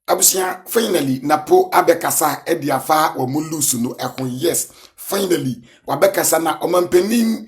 Abusia, finally, NAPO abekasa ediafa wa mulusu no yes. Finally, wabekasa na omampenin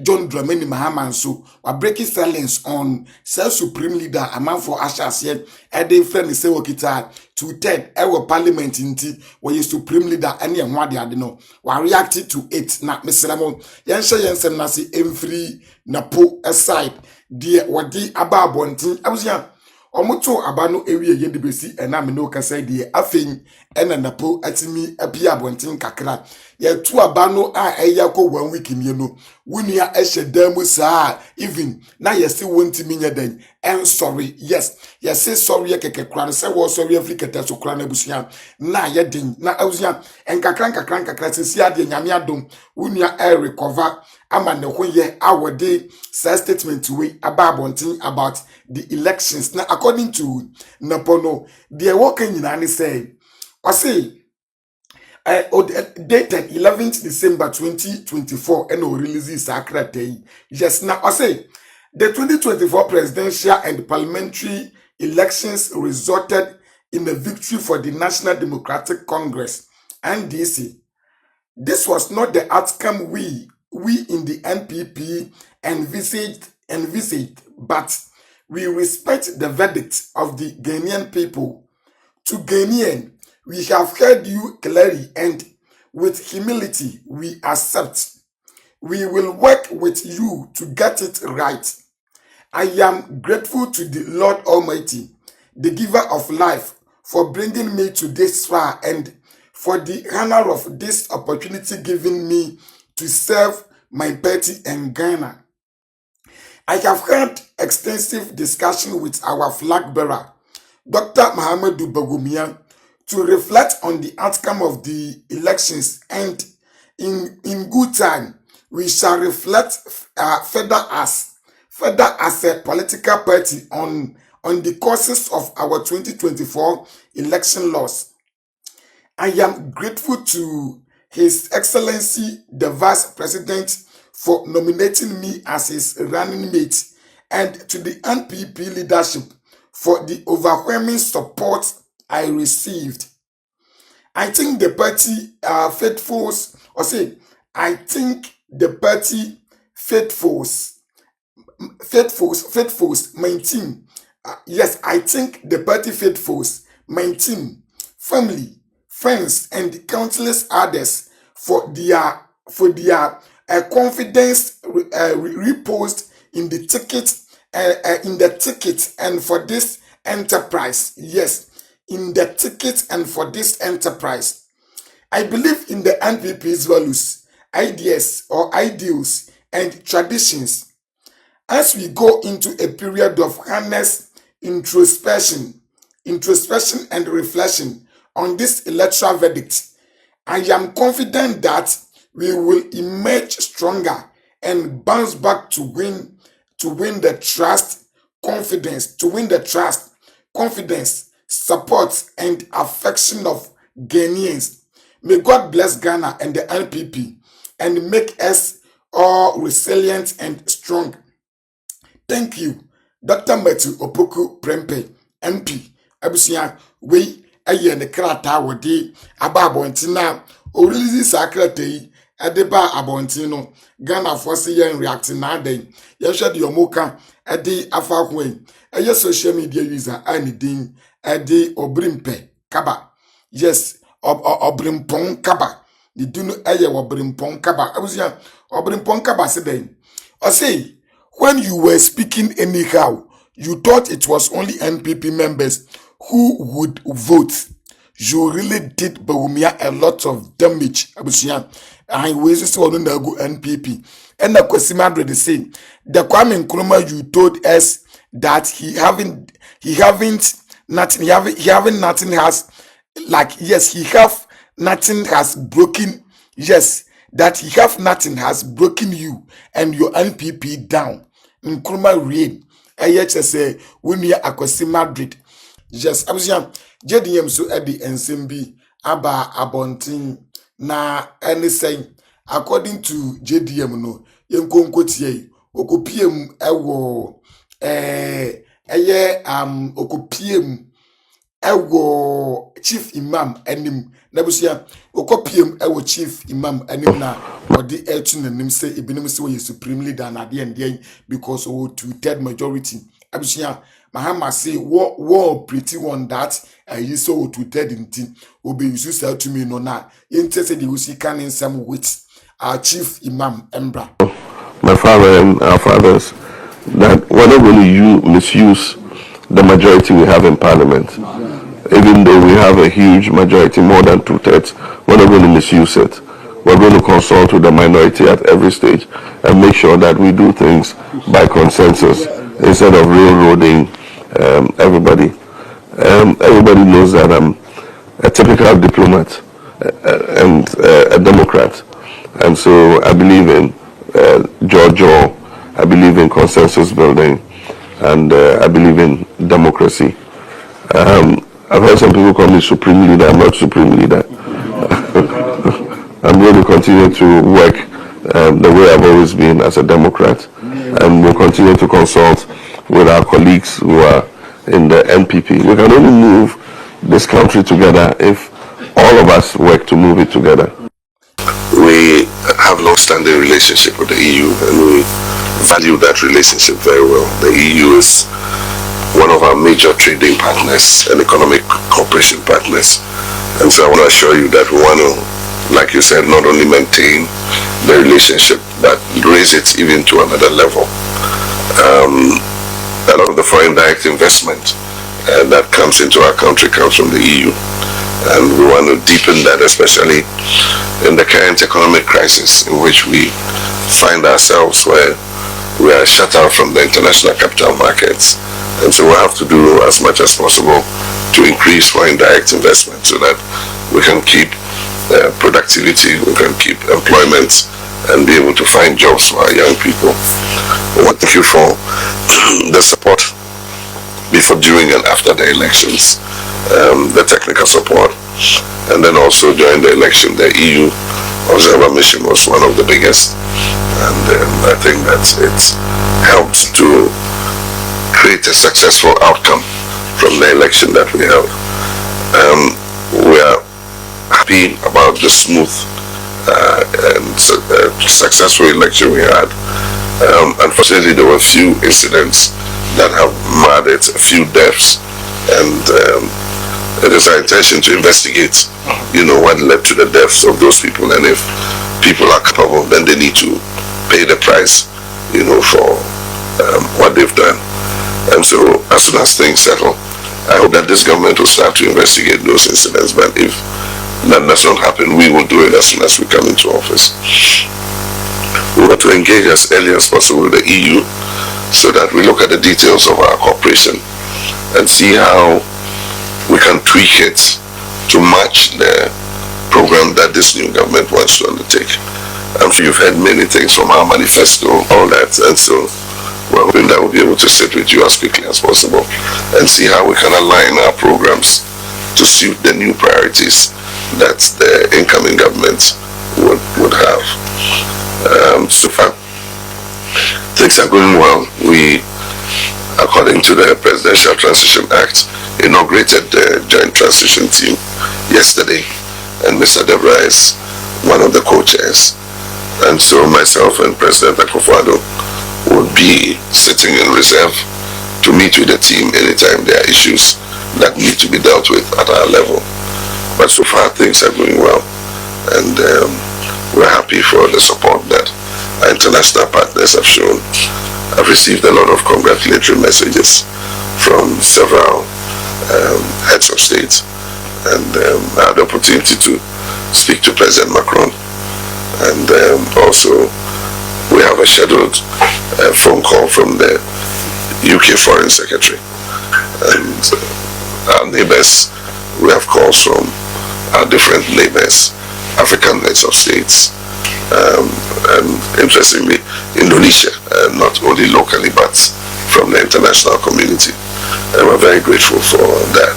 John Dramani Mahama so wa breaking silence on self supreme leader Amanfo Ashas yet ede friend say wakita to TED ewo parliament inti wa supreme leader ene enwa de ade no wa react to it na meselamo yenhye yensem na se emfree NAPO aside de wadi aba abontin abusia omuto abano ewie ye debesi ena me no kasa die afenyi ena NAPO atimi apia abontin kakra ye tu abano a eya ko 1 week mienu wunia ehye damu saa even na yesi wontimi nya dan en sorry yes say sorry keke kra se wo sorry afrika so kra na busia na ye din na awusia en kakra sisi ade nyame adom wunia recover ama ne ho ye awode say statement we abontin about the elections. Now, according to NAPO, they working in and say, I say, dated 11th December 2024, and releases Sacred Day. Yes, now I say, the 2024 presidential and parliamentary elections resulted in a victory for the National Democratic Congress, NDC. This was not the outcome we in the NPP envisaged, but we respect the verdict of the Ghanaian people. To Ghanaian, we have heard you clearly and with humility we accept. We will work with you to get it right. I am grateful to the Lord Almighty, the giver of life, for bringing me to this far and for the honor of this opportunity given me to serve my party in Ghana. I have had extensive discussion with our flag bearer, Dr. Mahamadou Bagumia, to reflect on the outcome of the elections, and in good time, we shall reflect further as a political party on the causes of our 2024 election loss. I am grateful to His Excellency the Vice President for nominating me as his running mate, and to the NPP leadership for the overwhelming support I received. I think the party faithfuls, I think the party faithfuls maintain. Yes, I think the party faithfuls maintain family, friends, and countless others for their confidence reposed in the ticket and for this enterprise. Yes, in the ticket and for this enterprise. I believe in the NPP's values, ideals, and traditions. As we go into a period of honest introspection and reflection on this electoral verdict, I am confident that we will emerge stronger and bounce back to win the trust, confidence, support, and affection of Ghanaians. May God bless Ghana and the NPP and make us all resilient and strong. Thank you, Dr. Matthew Opoku Prempe, MP. Abusia, we aye ne krata wodi aba abontin na o release sakrata yi ede ba abontin no Ghana force yen react na den ye hwe de omoka ede afa ho eye social media user ani din ede obrimpe kaba. Yes, obrimpon kaba. The dunu eye obrimpon kaba. Abusia obrimpon kaba se den. O say when you were speaking anyhow, you thought it was only NPP members who would vote. You really did Bawumia a lot of damage. Abusia, I was so on the NPP. And the Kwesi they say the Kwame Nkrumah you told us that he haven't nothing has like yes he have nothing has broken yes that he have nothing has broken you and your NPP down. Nkrumah reign. Say when you Akwesi Madrid. Yes, abusia JDM so edi ensembi aba abontin na any saying according to JDM no yenkonkotie okopiem ewo okopiem ewo chief imam anim na busia okopiem ewo chief imam anim na odi etu nanim say ebinim say we supreme leader na de and because we two-third majority abusia mahama say war pretty one that you so two-third inti obi use say to me no na yente say the usi can in some with our chief imam embra. My father and our fathers, that we're not going to misuse the majority we have in parliament. Even though we have a huge majority, more than 2/3, we're not going to misuse it. We're going to consult with the minority at every stage and make sure that we do things by consensus instead of railroading everybody. Everybody knows that I'm a typical diplomat and a Democrat. And so I believe in jaw. I believe in consensus building, and I believe in democracy. I've heard some people call me supreme leader. I'm not supreme leader. I'm going to continue to work the way I've always been as a Democrat, and we'll continue to consult with our colleagues who are in the NPP. We can only move this country together if all of us work to move it together. We have long-standing relationship with the EU, and we value that relationship very well. The EU is one of our major trading partners and economic cooperation partners. And so I want to assure you that we want to, like you said, not only maintain the relationship, but raise it even to another level. A lot of the foreign direct investment that comes into our country comes from the EU. And we want to deepen that, especially in the current economic crisis in which we find ourselves, where we are shut out from the international capital markets. And so we have to do as much as possible to increase foreign direct investment so that we can keep productivity, we can keep employment, and be able to find jobs for our young people. I want to thank you for the support before, during, and after the elections. The technical support, and then also during the election, the EU observer mission was one of the biggest, and I think that it helped to create a successful outcome from the election that we held. We are happy about the smooth and successful election we had. Unfortunately, there were a few incidents that have marred it, a few deaths, and it is our intention to investigate, what led to the deaths of those people, and if people are culpable, then they need to pay the price, for what they've done. And so, as soon as things settle, I hope that this government will start to investigate those incidents. But if that does not happen, we will do it as soon as we come into office. We want to engage as early as possible with the EU, so that we look at the details of our cooperation and see how we can tweak it to match the program that this new government wants to undertake. I'm sure you've heard many things from our manifesto, all that, and so we're hoping that we'll be able to sit with you as quickly as possible and see how we can align our programs to suit the new priorities that the incoming government would have. So far, things are going well. We, according to the Presidential Transition Act, inaugurated the Joint Transition Team yesterday, and Mr. Debra is one of the co-chairs. And so myself and President Akufo-Addo would be sitting in reserve to meet with the team anytime there are issues that need to be dealt with at our level. But so far things are going well, and we're happy for the support that our international partners have shown. I've received a lot of congratulatory messages from several heads of state, and I had the opportunity to speak to President Macron, and also we have a scheduled phone call from the UK Foreign Secretary, and our neighbors, we have calls from our different neighbors, African heads of states, and interestingly Indonesia, not only locally but from the international community, and we're very grateful for that.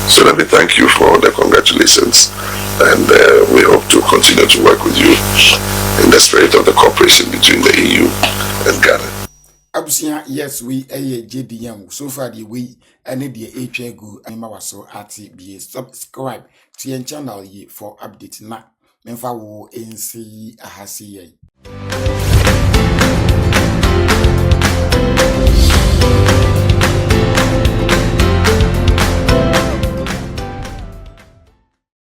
So let me thank you for the congratulations, and we hope to continue to work with you in the spirit of the cooperation between the EU and Ghana. Abusia, yes, we a JDM. So far, the we any the HA go anima was so RTBA. Subscribe to your channel ye for update na. Memfa wo NC ahasi ye.